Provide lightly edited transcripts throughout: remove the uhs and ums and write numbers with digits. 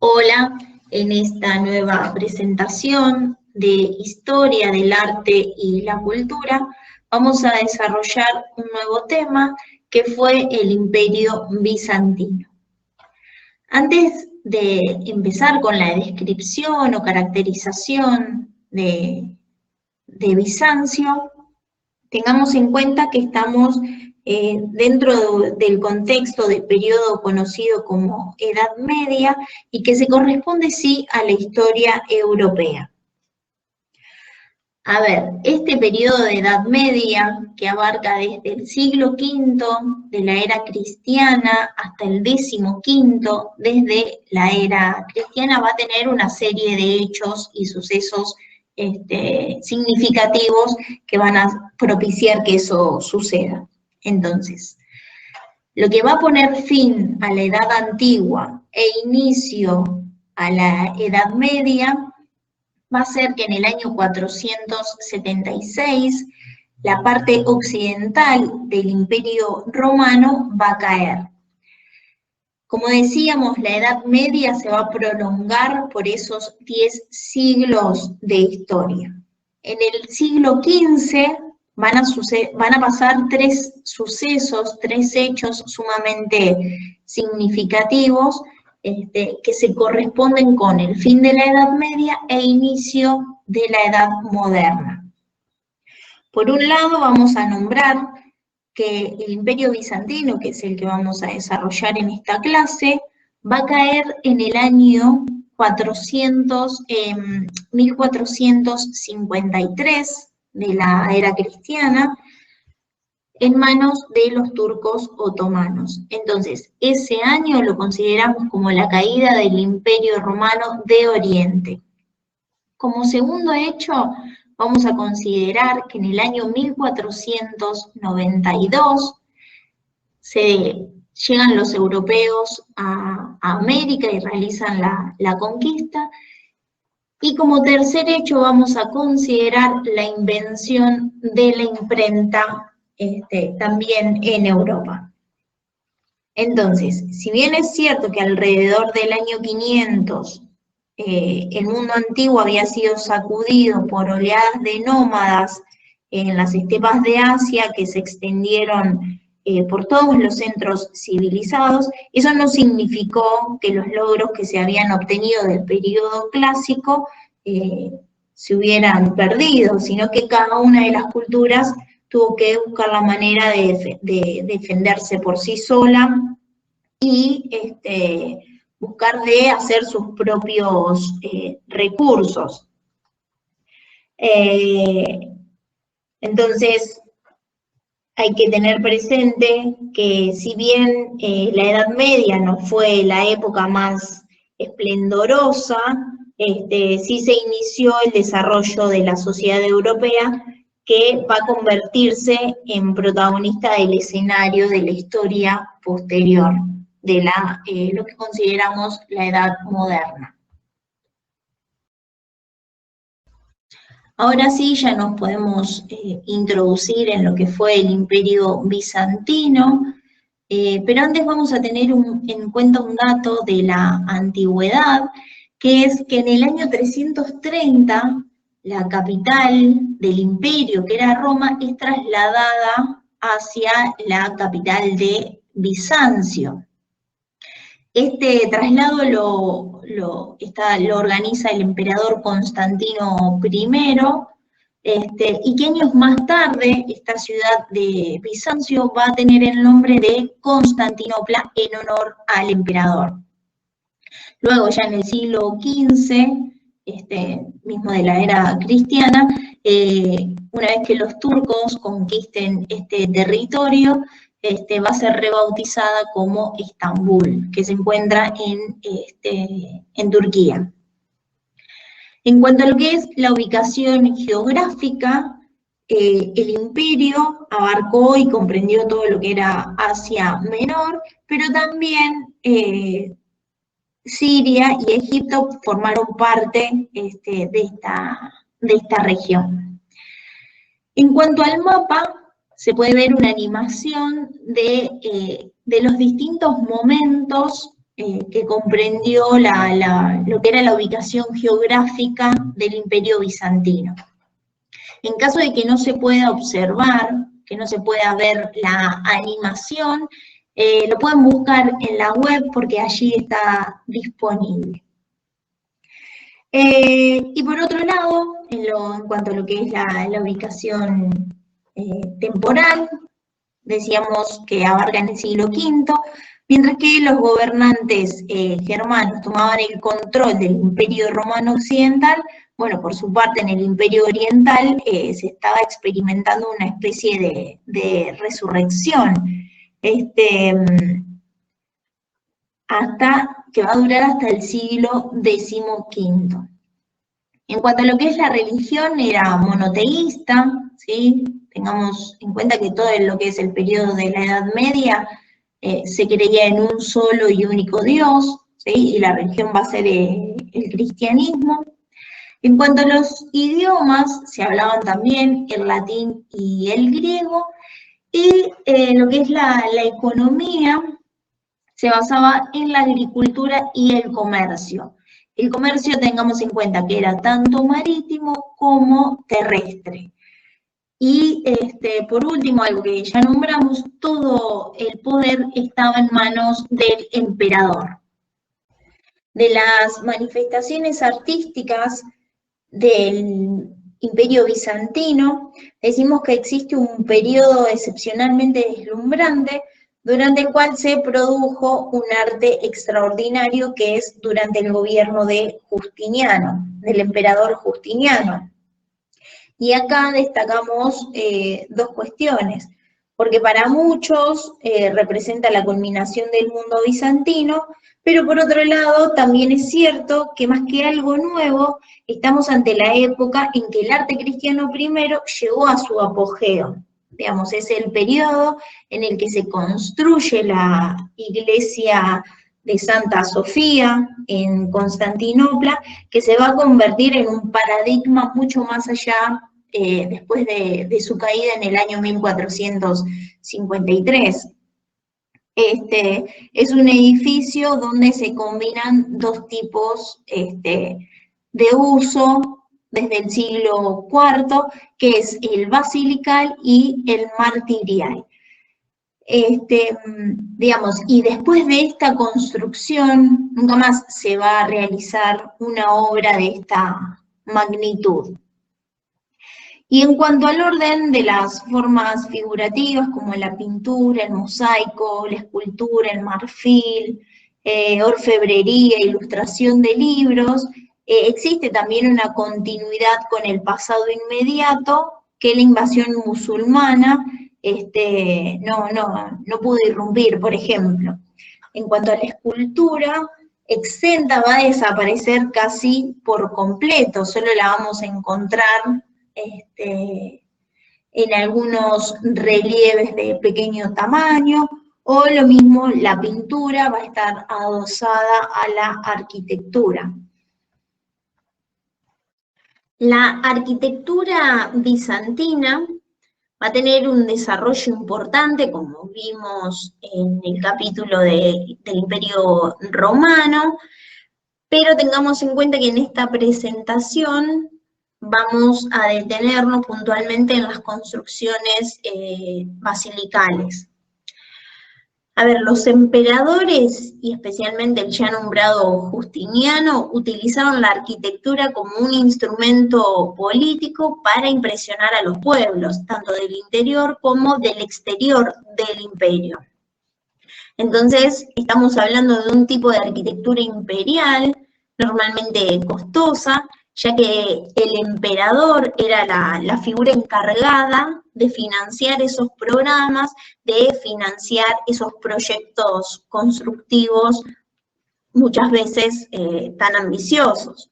Hola, en esta nueva presentación de Historia del Arte y la Cultura, vamos a desarrollar un nuevo tema que fue el Imperio Bizantino. Antes de empezar con la descripción o caracterización de Bizancio, tengamos en cuenta que estamos dentro del contexto del periodo conocido como Edad Media y que se corresponde sí a la historia europea. A ver, este periodo de Edad Media, que abarca desde el siglo V de la era cristiana hasta el XV desde la era cristiana, va a tener una serie de hechos y sucesos significativos que van a propiciar que eso suceda. Entonces, lo que va a poner fin a la Edad Antigua e inicio a la Edad Media va a ser que en el año 476 la parte occidental del Imperio Romano va a caer. Como decíamos, la Edad Media se va a prolongar por esos 10 siglos de historia. En el siglo XV van a pasar tres sucesos, tres hechos sumamente significativos que se corresponden con el fin de la Edad Media e inicio de la Edad Moderna. Por un lado vamos a nombrar que el Imperio Bizantino, que es el que vamos a desarrollar en esta clase, va a caer en el año 1453 de la era cristiana, en manos de los turcos otomanos. Entonces, ese año lo consideramos como la caída del Imperio Romano de Oriente. Como segundo hecho, vamos a considerar que en el año 1492 llegan los europeos a América y realizan la conquista. Y como tercer hecho vamos a considerar la invención de la imprenta también en Europa. Entonces, si bien es cierto que alrededor del año 500 el mundo antiguo había sido sacudido por oleadas de nómadas en las estepas de Asia que se extendieron por todos los centros civilizados, eso no significó que los logros que se habían obtenido del periodo clásico se hubieran perdido, sino que cada una de las culturas tuvo que buscar la manera de defenderse por sí sola y buscar de hacer sus propios recursos. Entonces, hay que tener presente que si bien la Edad Media no fue la época más esplendorosa, sí se inició el desarrollo de la sociedad europea, que va a convertirse en protagonista del escenario de la historia posterior, de lo que consideramos la Edad Moderna. Ahora sí, ya nos podemos introducir en lo que fue el Imperio Bizantino, pero antes vamos a tener en cuenta un dato de la antigüedad, que es que en el año 330, la capital del imperio, que era Roma, es trasladada hacia la capital de Bizancio. Este traslado lo organiza el emperador Constantino I, y que años más tarde esta ciudad de Bizancio va a tener el nombre de Constantinopla en honor al emperador. Luego ya en el siglo XV, mismo de la era cristiana, una vez que los turcos conquisten este territorio, va a ser rebautizada como Estambul, que se encuentra en Turquía. En cuanto a lo que es la ubicación geográfica, el imperio abarcó y comprendió todo lo que era Asia Menor, pero también Siria y Egipto formaron parte de esta región. En cuanto al mapa, se puede ver una animación de los distintos momentos que comprendió lo que era la ubicación geográfica del Imperio Bizantino. En caso de que no se pueda observar, que no se pueda ver la animación, lo pueden buscar en la web porque allí está disponible. Y por otro lado, en cuanto a lo que es la ubicación temporal, decíamos que abarca en el siglo V, mientras que los gobernantes germanos tomaban el control del Imperio Romano Occidental. Bueno, por su parte en el Imperio Oriental se estaba experimentando una especie de resurrección, que va a durar hasta el siglo XV. En cuanto a lo que es la religión, era monoteísta, ¿sí? Tengamos en cuenta que todo lo que es el periodo de la Edad Media se creía en un solo y único Dios, ¿sí? Y la religión va a ser el cristianismo. En cuanto a los idiomas, se hablaban también el latín y el griego, y lo que es la economía se basaba en la agricultura y el comercio. El comercio, tengamos en cuenta que era tanto marítimo como terrestre. Y por último, algo que ya nombramos, todo el poder estaba en manos del emperador. De las manifestaciones artísticas del Imperio Bizantino, decimos que existe un periodo excepcionalmente deslumbrante durante el cual se produjo un arte extraordinario que es durante el gobierno de Justiniano, del emperador Justiniano. Y acá destacamos dos cuestiones, porque para muchos representa la culminación del mundo bizantino, pero por otro lado también es cierto que más que algo nuevo, estamos ante la época en que el arte cristiano primero llegó a su apogeo. Digamos, es el periodo en el que se construye la iglesia de Santa Sofía en Constantinopla, que se va a convertir en un paradigma mucho más allá después de su caída en el año 1453. Es un edificio donde se combinan dos tipos de uso desde el siglo IV, que es el basilical y el martirial. Digamos, y después de esta construcción, nunca más se va a realizar una obra de esta magnitud. Y en cuanto al orden de las formas figurativas, como la pintura, el mosaico, la escultura, el marfil, orfebrería, ilustración de libros, existe también una continuidad con el pasado inmediato que la invasión musulmana no pudo irrumpir, por ejemplo. En cuanto a la escultura, exenta va a desaparecer casi por completo, solo la vamos a encontrar en algunos relieves de pequeño tamaño, o lo mismo la pintura va a estar adosada a la arquitectura. La arquitectura bizantina va a tener un desarrollo importante, como vimos en el capítulo del Imperio Romano, pero tengamos en cuenta que en esta presentación vamos a detenernos puntualmente en las construcciones basilicales. A ver, los emperadores, y especialmente el ya nombrado Justiniano, utilizaron la arquitectura como un instrumento político para impresionar a los pueblos, tanto del interior como del exterior del imperio. Entonces, estamos hablando de un tipo de arquitectura imperial, normalmente costosa, ya que el emperador era la figura encargada de financiar esos programas, de financiar esos proyectos constructivos, muchas veces tan ambiciosos.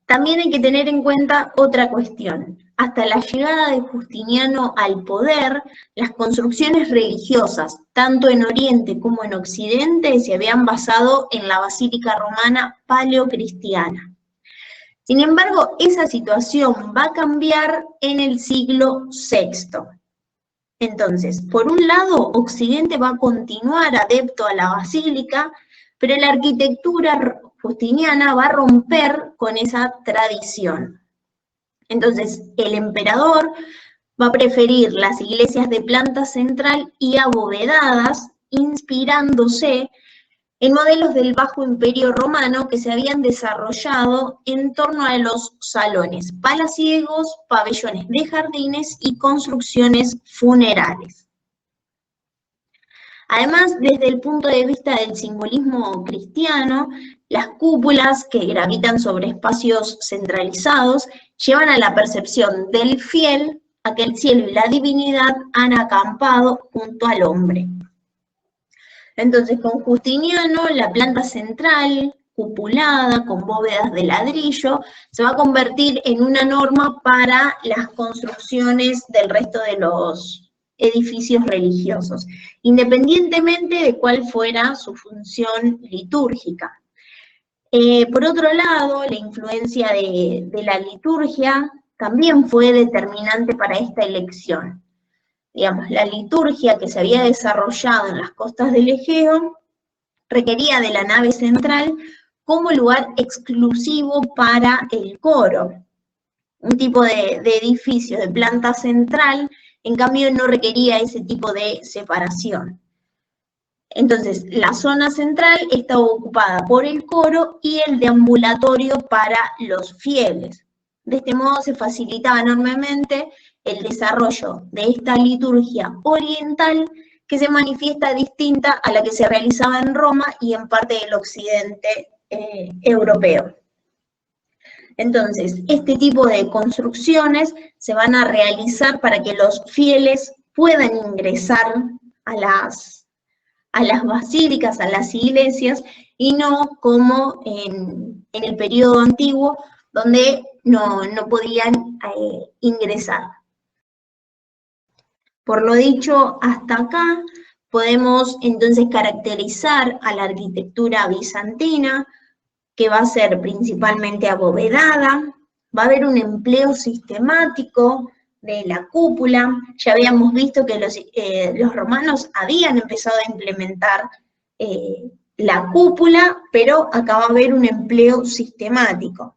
También hay que tener en cuenta otra cuestión. Hasta la llegada de Justiniano al poder, las construcciones religiosas, tanto en Oriente como en Occidente, se habían basado en la basílica romana paleocristiana. Sin embargo, esa situación va a cambiar en el siglo VI. Entonces, por un lado, Occidente va a continuar adepto a la basílica, pero la arquitectura justiniana va a romper con esa tradición. Entonces, el emperador va a preferir las iglesias de planta central y abovedadas, inspirándose en modelos del Bajo Imperio Romano que se habían desarrollado en torno a los salones palaciegos, pabellones de jardines y construcciones funerales. Además, desde el punto de vista del simbolismo cristiano, las cúpulas que gravitan sobre espacios centralizados llevan a la percepción del fiel a que el cielo y la divinidad han acampado junto al hombre. Entonces, con Justiniano, la planta central, cupulada, con bóvedas de ladrillo, se va a convertir en una norma para las construcciones del resto de los edificios religiosos, independientemente de cuál fuera su función litúrgica. Por otro lado, la influencia de la liturgia también fue determinante para esta elección. Digamos, la liturgia que se había desarrollado en las costas del Egeo requería de la nave central como lugar exclusivo para el coro. Un tipo de edificio de planta central, en cambio, no requería ese tipo de separación. Entonces, la zona central estaba ocupada por el coro y el deambulatorio para los fieles. De este modo se facilitaba enormemente el desarrollo de esta liturgia oriental que se manifiesta distinta a la que se realizaba en Roma y en parte del occidente europeo. Entonces, este tipo de construcciones se van a realizar para que los fieles puedan ingresar a las basílicas, a las iglesias, y no como en el periodo antiguo, donde no podían ingresar. Por lo dicho hasta acá, podemos entonces caracterizar a la arquitectura bizantina, que va a ser principalmente abovedada, va a haber un empleo sistemático de la cúpula. Ya habíamos visto que los romanos habían empezado a implementar la cúpula, pero acá va a haber un empleo sistemático.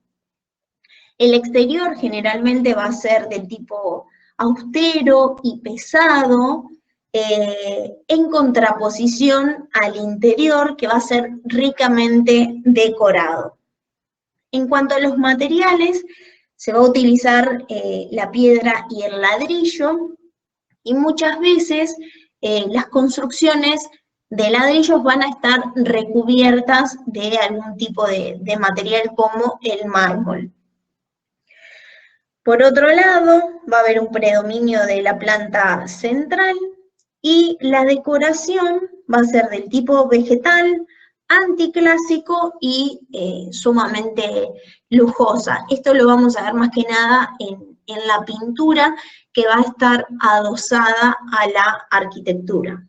El exterior generalmente va a ser de tipo austero y pesado, en contraposición al interior, que va a ser ricamente decorado. En cuanto a los materiales, se va a utilizar la piedra y el ladrillo, y muchas veces las construcciones de ladrillos van a estar recubiertas de algún tipo de material como el mármol. Por otro lado, va a haber un predominio de la planta central y la decoración va a ser del tipo vegetal, anticlásico y sumamente lujosa. Esto lo vamos a ver más que nada en la pintura, que va a estar adosada a la arquitectura.